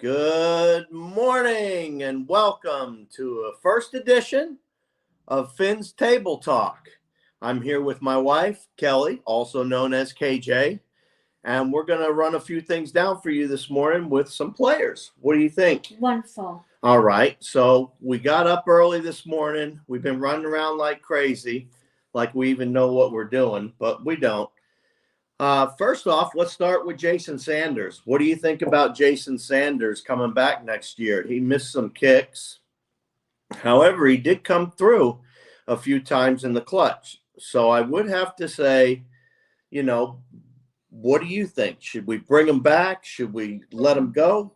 Good morning and welcome to a first edition of Finn's Table Talk. I'm here with my wife, Kelly, also known as KJ, and we're going to run a few things down for you this morning with some players. What do you think? Wonderful. All right, so we got up early this morning. We've been running around like crazy, like we even know what we're doing, but we don't. First off, let's start with Jason Sanders. What do you think about Jason Sanders coming back next year? He missed some kicks. However, he did come through a few times in the clutch. So I would have to say, what do you think? Should we bring him back? Should we let him go?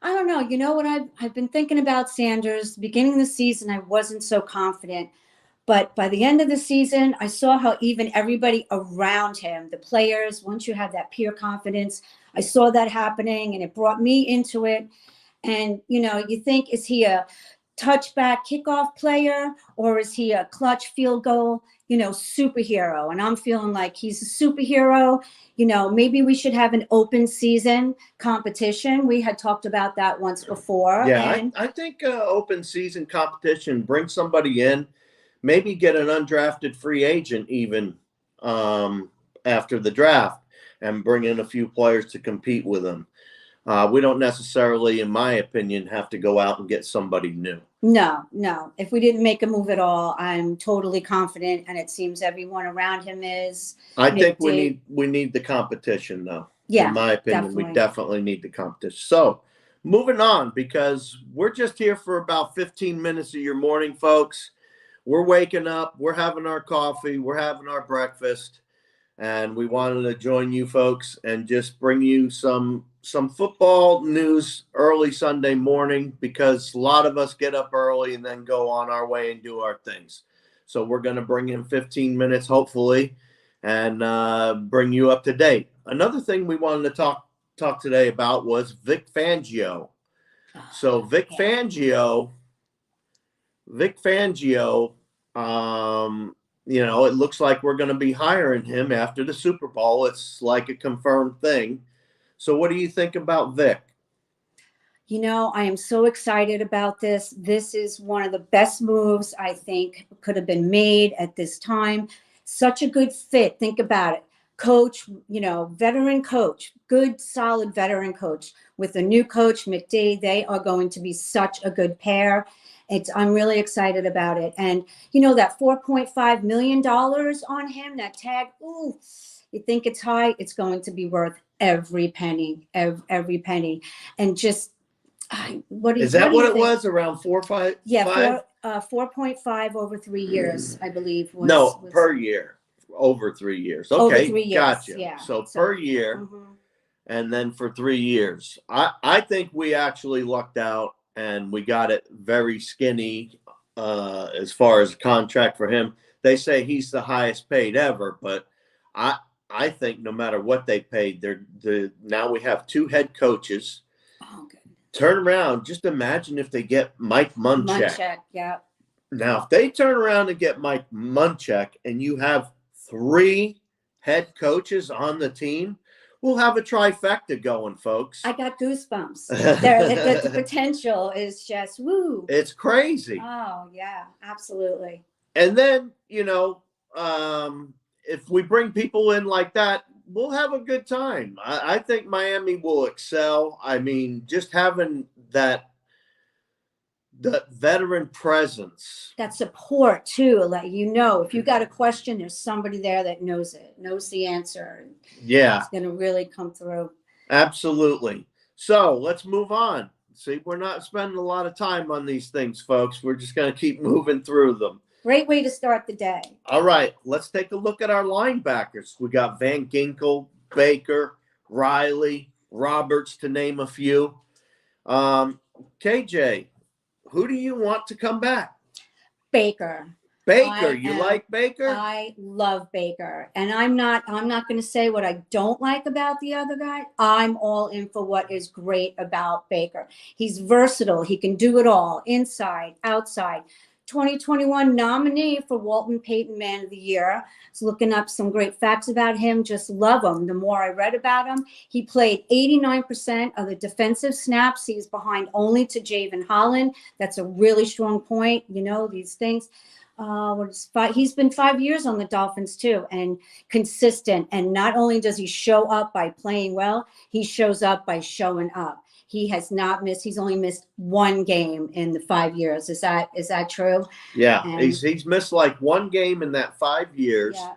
I don't know. You know what I've been thinking about Sanders. Beginning of the season, I wasn't so confident. But by the end of the season, I saw how even everybody around him, the players, once you have that peer confidence, I saw that happening and it brought me into it. And, you think, is he a touchback kickoff player or is he a clutch field goal, superhero? And I'm feeling like he's a superhero. Maybe we should have an open season competition. We had talked about that once before. Yeah, I think open season competition, bring somebody in. Maybe get an undrafted free agent even after the draft and bring in a few players to compete with them. We don't necessarily, in my opinion, have to go out and get somebody new. No. If we didn't make a move at all, I'm totally confident, and it seems everyone around him is. I think we need the competition, though. Yeah, in my opinion, definitely. We definitely need the competition. So moving on, because we're just here for about 15 minutes of your morning, folks. We're waking up, we're having our coffee, we're having our breakfast, and we wanted to join you folks and just bring you some football news early Sunday morning, because a lot of us get up early and then go on our way and do our things. So we're going to bring in 15 minutes, hopefully, and bring you up to date. Another thing we wanted to talk today about was Vic Fangio. So Vic Fangio, it looks like we're going to be hiring him after the Super Bowl. It's like a confirmed thing. So what do you think about Vic? I am so excited about this. This is one of the best moves I think could have been made at this time. Such a good fit. Think about it. Coach, veteran coach, good, solid veteran coach with a new coach, McD. They are going to be such a good pair. I'm really excited about it. And, that $4.5 million on him, that tag, ooh, you think it's high, it's going to be worth every penny, every penny. And just, what is that what it was? Around 4 or 5? Yeah, 4.5 over 3 years, I believe. Per year, over 3 years. Okay, over 3 years, gotcha. Yeah. So per year, and then for 3 years. I think we actually lucked out. And we got it very skinny as far as a contract for him. They say he's the highest paid ever, but I think no matter what they paid, now we have 2 head coaches. Oh, good. Turn around. Just imagine if they get Mike Munchak. Munchak, yeah. Now, if they turn around and get Mike Munchak and you have 3 head coaches on the team, we'll have a trifecta going, folks. I got goosebumps. The potential is just woo. It's crazy. Oh, yeah, absolutely. And then, if we bring people in like that, we'll have a good time. I think Miami will excel. I mean, just having the veteran presence. That support, too. Like, if you got a question, there's somebody there that knows the answer. Yeah. It's going to really come through. Absolutely. So let's move on. See, we're not spending a lot of time on these things, folks. We're just going to keep moving through them. Great way to start the day. All right. Let's take a look at our linebackers. We got Van Ginkel, Baker, Riley, Roberts, to name a few. KJ, who do you want to come back? Baker. You like Baker? I love Baker. And I'm not going to say what I don't like about the other guy. I'm all in for what is great about Baker. He's versatile. He can do it all, inside, outside. 2021 nominee for Walton Payton Man of the Year. I was looking up some great facts about him. Just love him. The more I read about him, he played 89% of the defensive snaps. He's behind only to Javen Holland. That's a really strong point. You know, these things. He's been 5 years on the Dolphins too, and consistent. And not only does he show up by playing well, he shows up by showing up. He has not missed. He's only missed one game in the 5 years. Is that true? Yeah, And, he's missed like one game in that 5 years. Yeah.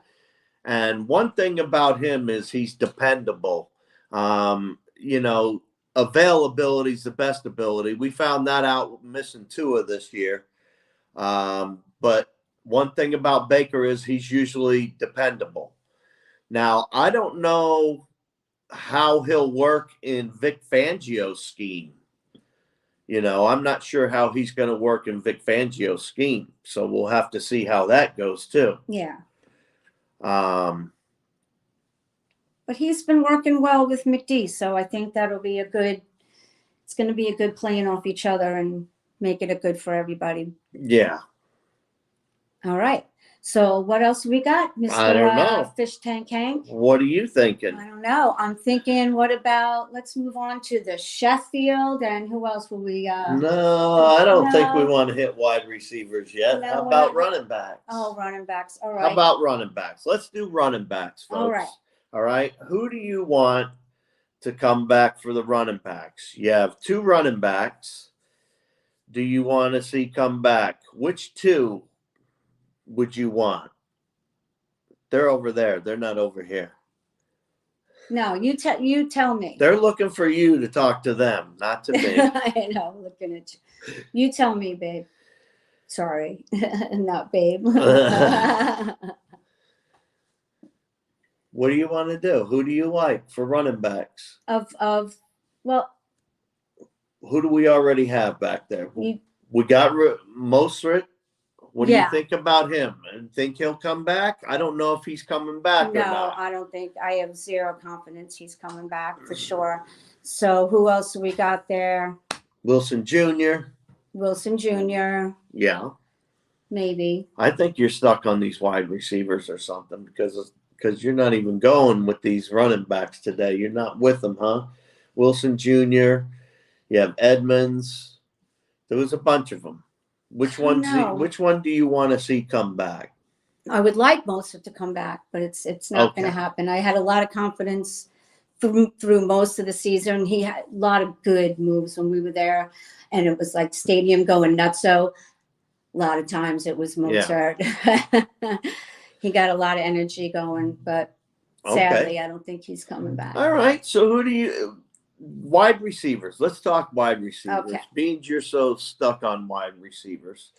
And one thing about him is he's dependable. You know, availability is the best ability. We found that out missing Tua this year. But one thing about Baker is he's usually dependable. Now, I don't know how he'll work in Vic Fangio's scheme. You know, I'm not sure how he's going to work in Vic Fangio's scheme. So we'll have to see how that goes too. Yeah. But he's been working well with McD, so I think it's going to be a good playing off each other and make it a good for everybody. Yeah. All right. So what else we got, Mr. I don't know. Fish Tank Hank? What are you thinking? I don't know. I'm thinking, let's move on to the Sheffield, and who else will we? No, I don't think we want to hit wide receivers yet. No, How about running backs? Oh, running backs. All right. How about running backs? Let's do running backs, folks. All right. All right. Who do you want to come back for the running backs? You have 2 running backs. Do you want to see come back? Which 2 would you want? They're over there. They're not over here. No, you tell me. They're looking for you to talk to them, not to me. I know, looking at you. You tell me, babe. Sorry, not babe. What do you want to do? Who do you like for running backs? Well, who do we already have back there? We got Mostert. What do you think about him? And think he'll come back? I don't know if he's coming back or not. No, I don't think. I have zero confidence he's coming back for sure. So who else do we got there? Wilson Jr. Wilson Jr. Yeah. Maybe. I think you're stuck on these wide receivers or something because you're not even going with these running backs today. You're not with them, huh? Wilson Jr. You have Edmonds. There was a bunch of them. Which one do you want to see come back? I would like Mostert to come back, but it's not going to happen. I had a lot of confidence through most of the season. He had a lot of good moves when we were there, and it was like stadium going nuts. So a lot of times it was Mostert. Yeah. He got a lot of energy going, but sadly, I don't think he's coming back. All right. So who do you? Wide receivers. Let's talk wide receivers. Okay. Being you're so stuck on wide receivers.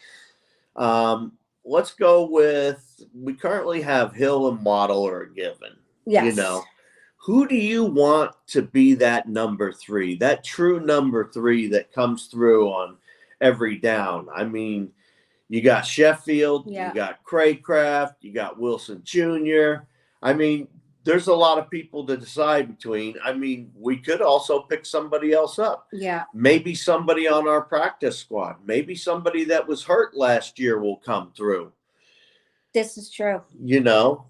Let's go with, we currently have Hill and Waddle are a given. Yes. You know, who do you want to be that number 3, that true number 3 that comes through on every down? I mean, you got Sheffield, you got Craycraft, you got Wilson Jr. I mean, there's a lot of people to decide between. I mean, we could also pick somebody else up. Yeah. Maybe somebody on our practice squad. Maybe somebody that was hurt last year will come through. This is true. You know,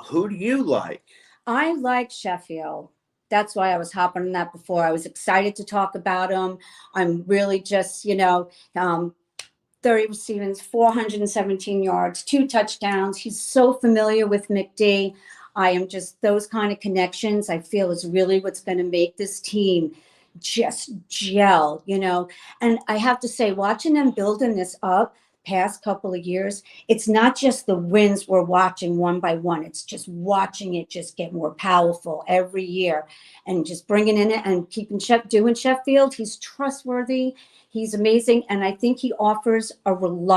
who do you like? I like Sheffield. That's why I was hopping on that before. I was excited to talk about him. I'm really just, 30 receivings, 417 yards, 2 touchdowns. He's so familiar with McD. I am just, those kind of connections I feel is really what's going to make this team just gel, And I have to say, watching them building this up past couple of years, it's not just the wins we're watching one by one. It's just watching it just get more powerful every year and just bringing in it and keeping doing Sheffield. He's trustworthy. He's amazing. And I think he offers a reliable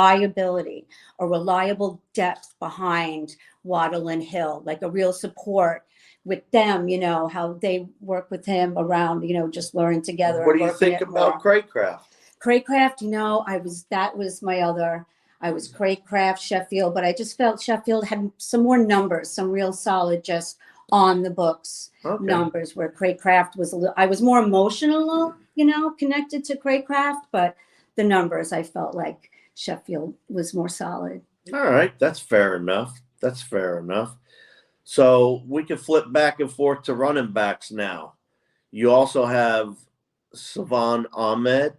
depth behind Waddle and Hill, like a real support with them, how they work with him around, just learning together. What do you think about Craycraft? Craycraft, I was Craycraft, Sheffield, but I just felt Sheffield had some more numbers, some real solid, just on the books numbers, where Craycraft was I was more emotional, connected to Craycraft, but the numbers I felt like Sheffield was more solid. All right, that's fair enough. That's fair enough. So we can flip back and forth to running backs now. You also have Savon Ahmed,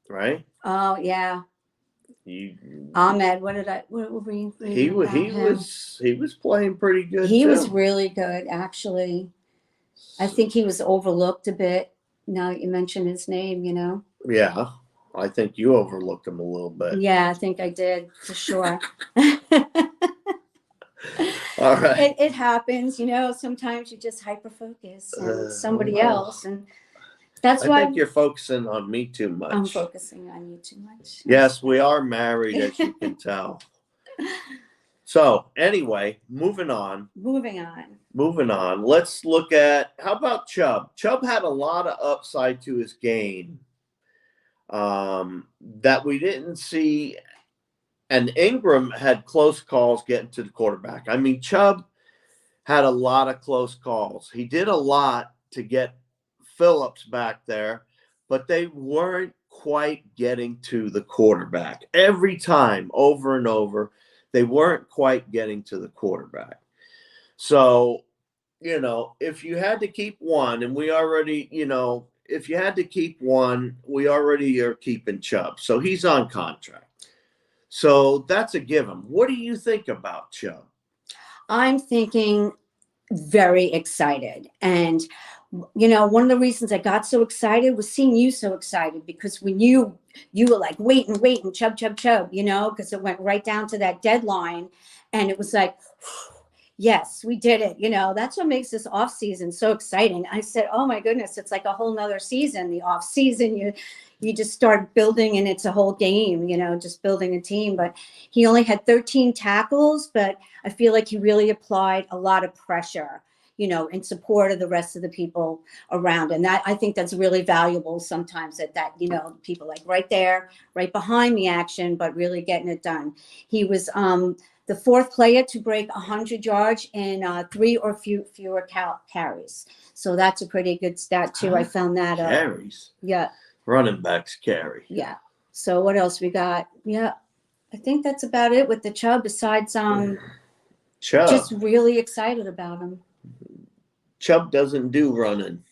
right? Oh yeah, You, Ahmed. What were we he reading about him? was playing pretty good. He too. was really good, actually. I think he was overlooked a bit. Now that you mention his name, you know. Yeah, I think you overlooked him a little bit. Yeah, I think I did for sure. All right. It happens, you know. Sometimes you just hyper focus on somebody well, else, and that's I why think you're focusing on me too much. I'm focusing on you too much. Yes, we are married, as you can tell. So anyway, moving on. Moving on. Moving on. Let's look at, how about Chubb? Chubb had a lot of upside to his game that we didn't see. And Ingram had close calls getting to the quarterback. I mean, Chubb had a lot of close calls. He did a lot to get Phillips back there, but they weren't quite getting to the quarterback. Every time, over and over, they weren't quite getting to the quarterback. So, you know, if you had to keep one, and we already, you know, if you had to keep one, we already are keeping Chubb. So he's on contract. So that's a given. What do you think about Chubb? I'm thinking very excited. And, you know, one of the reasons I got so excited was seeing you so excited, because when you were like, waiting, Chubb, you know, because it went right down to that deadline. And it was like, yes, we did it. You know, that's what makes this off season so exciting. I said, oh my goodness, it's like a whole nother season, the off season. You just start building, and it's a whole game, you know, just building a team. But he only had 13 tackles, but I feel like he really applied a lot of pressure, you know, in support of the rest of the people around. And that, I think that's really valuable sometimes, that, you know, people like right there, right behind the action, but really getting it done. He was the fourth player to break 100 yards in 3 or fewer carries. So that's a pretty good stat too. I found that out. Carries. Yeah. Running backs carry. Yeah. So what else we got? Yeah. I think that's about it with the Chubb, besides Chubb. just really excited about him. Chubb doesn't do running.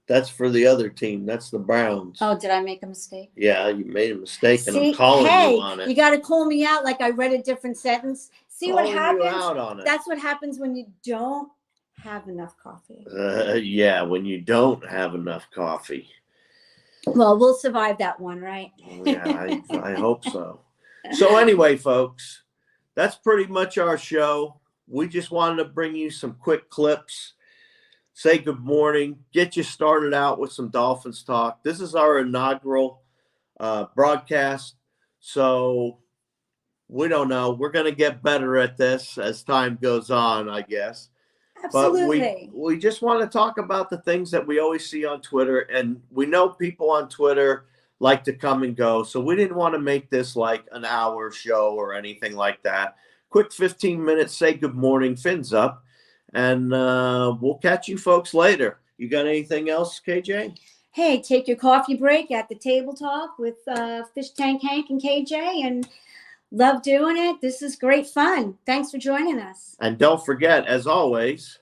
That's for the other team. That's the Browns. Oh, did I make a mistake? Yeah, you made a mistake, and See, I'm calling hey, you on it. You got to call me out like I read a different sentence. See Calling what happens? you out on it. That's what happens when you don't have enough coffee. Yeah, when you don't have enough coffee. Well, we'll survive that one, right? Yeah, I hope so. So anyway, folks, that's pretty much our show. We just wanted to bring you some quick clips, say good morning, get you started out with some Dolphins talk. This is our inaugural broadcast, so we don't know. We're going to get better at this as time goes on, I guess. Absolutely. But we just want to talk about the things that we always see on Twitter. And we know people on Twitter like to come and go. So we didn't want to make this like an hour show or anything like that. Quick 15 minutes, say good morning, fins up. And we'll catch you folks later. You got anything else, KJ? Hey, take your coffee break at the Table Talk with Fish Tank Hank and KJ. And love doing it. This is great fun. Thanks for joining us. And don't forget, as always,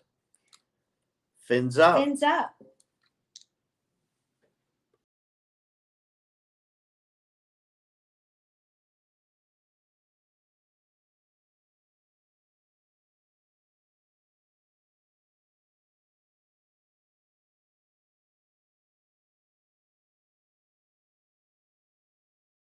fins up. Fins up.